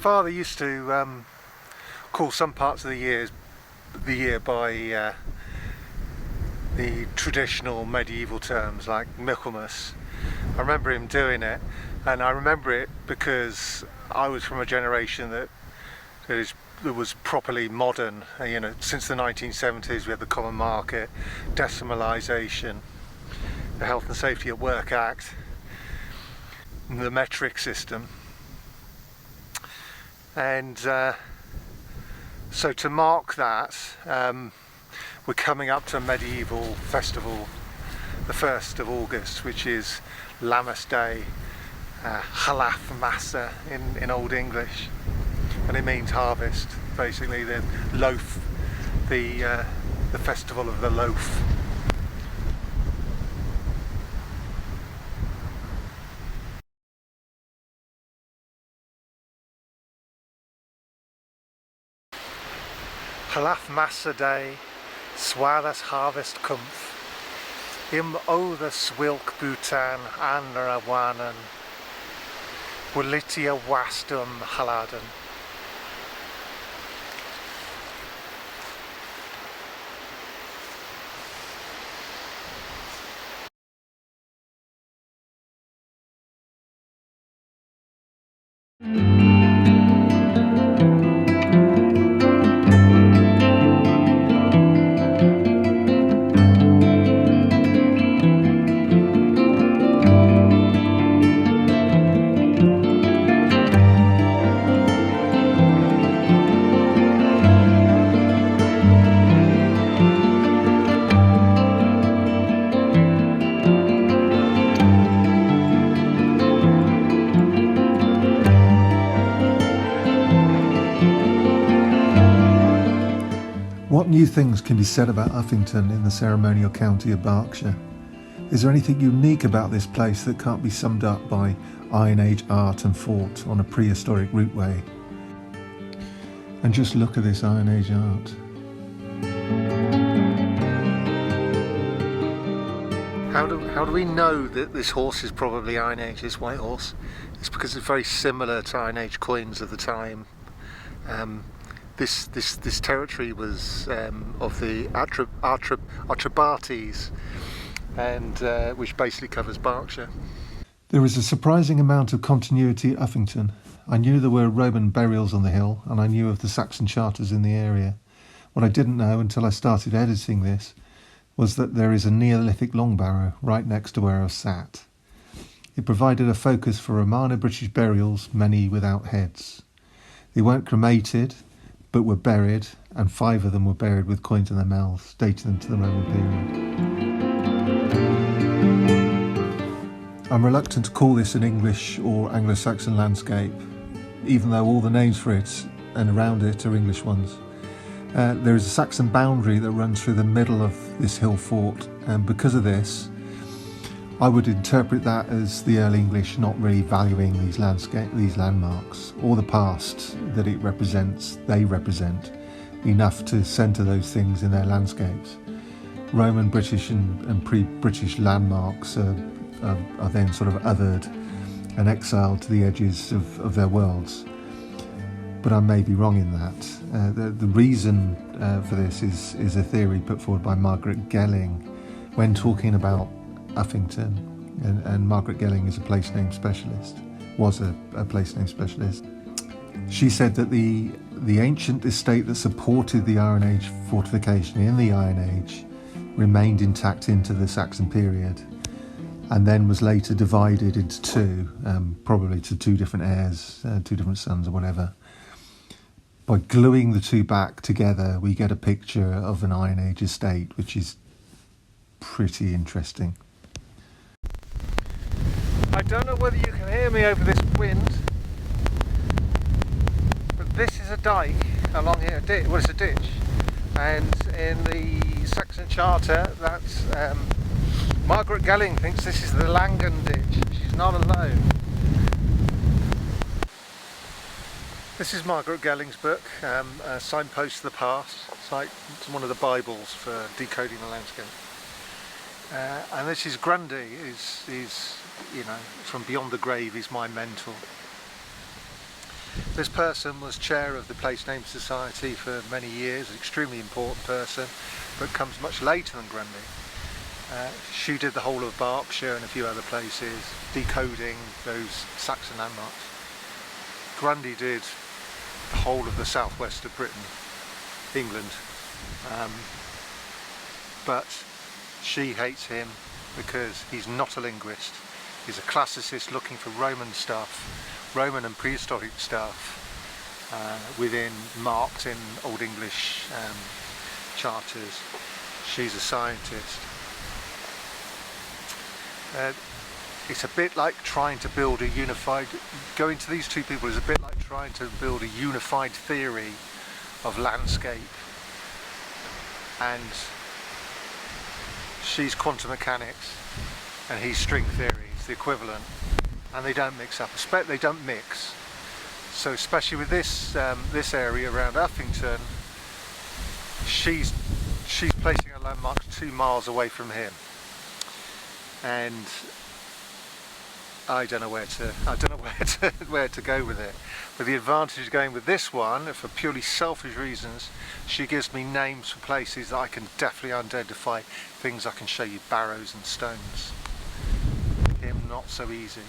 father used to call some parts of the year by the traditional medieval terms like Michaelmas. I remember him doing it, and I remember it because I was from a generation that was properly modern. You know, since the 1970s we had the Common Market, decimalisation, the Health and Safety at Work Act, the metric system, and so to mark that, we're coming up to a medieval festival, the 1st of August, which is Lammas Day, Halaf Massa in Old English, and it means harvest, basically the loaf, the festival of the loaf. Halaf Massa Day, Swadas harvest cumf, im oda swilk butan anrawanan, Wilitia wastum haladan. What new things can be said about Uffington in the ceremonial county of Berkshire? Is there anything unique about this place that can't be summed up by Iron Age art and fort on a prehistoric routeway? And just look at this Iron Age art. How do we know that this horse is probably Iron Age, this white horse? It's because it's very similar to Iron Age coins of the time. This territory was of the Atrebates, and which basically covers Berkshire. There is a surprising amount of continuity at Uffington. I knew there were Roman burials on the hill, and I knew of the Saxon charters in the area. What I didn't know until I started editing this was that there is a Neolithic long barrow right next to where I sat. It provided a focus for Romano-British burials, many without heads. They weren't cremated, but were buried, and 5 of them were buried with coins in their mouths, dating them to the Roman period. I'm reluctant to call this an English or Anglo-Saxon landscape, even though all the names for it and around it are English ones. There is a Saxon boundary that runs through the middle of this hill fort, and because of this, I would interpret that as the early English not really valuing these landmarks, or the past that it represents, they represent, enough to centre those things in their landscapes. Roman, British and pre-British landmarks are then sort of othered and exiled to the edges of their worlds. But I may be wrong in that. The reason for this is a theory put forward by Margaret Gelling when talking about Uffington, and Margaret Gelling is a place name specialist, was a place name specialist. She said that the ancient estate that supported the Iron Age fortification in the Iron Age remained intact into the Saxon period, and then was later divided into 2, probably to 2 different heirs, 2 different sons or whatever. By gluing the 2 back together, we get a picture of an Iron Age estate, which is pretty interesting. I don't know whether you can hear me over this wind, but this is a dike along here, well, it's a ditch, and in the Saxon Charter, that's Margaret Gelling thinks this is the Langan ditch. She's not alone. This is Margaret Gelling's book, Signposts to the Past. It's one of the Bibles for decoding the landscape. And this is Grundy, is you know, from Beyond the Grave is my mentor. This person was chair of the Place Name Society for many years, an extremely important person, but comes much later than Grundy. She did the whole of Berkshire and a few other places, decoding those Saxon landmarks. Grundy did the whole of the southwest of Britain, England, but she hates him because he's not a linguist. He's a classicist looking for Roman stuff, Roman and prehistoric stuff within marked in Old English charters. She's a scientist. It's a bit like trying to build a unified, going to these two people is a bit like trying to build a unified theory of landscape, and she's quantum mechanics and he's string theory, it's the equivalent, and they don't mix up, they don't mix. So especially with this this area around Uffington, she's placing a landmark 2 miles away from him, and I don't know where to go with it. But the advantage of going with this one, for purely selfish reasons, she gives me names for places that I can definitely identify, things I can show you, barrows and stones. Him not so easy.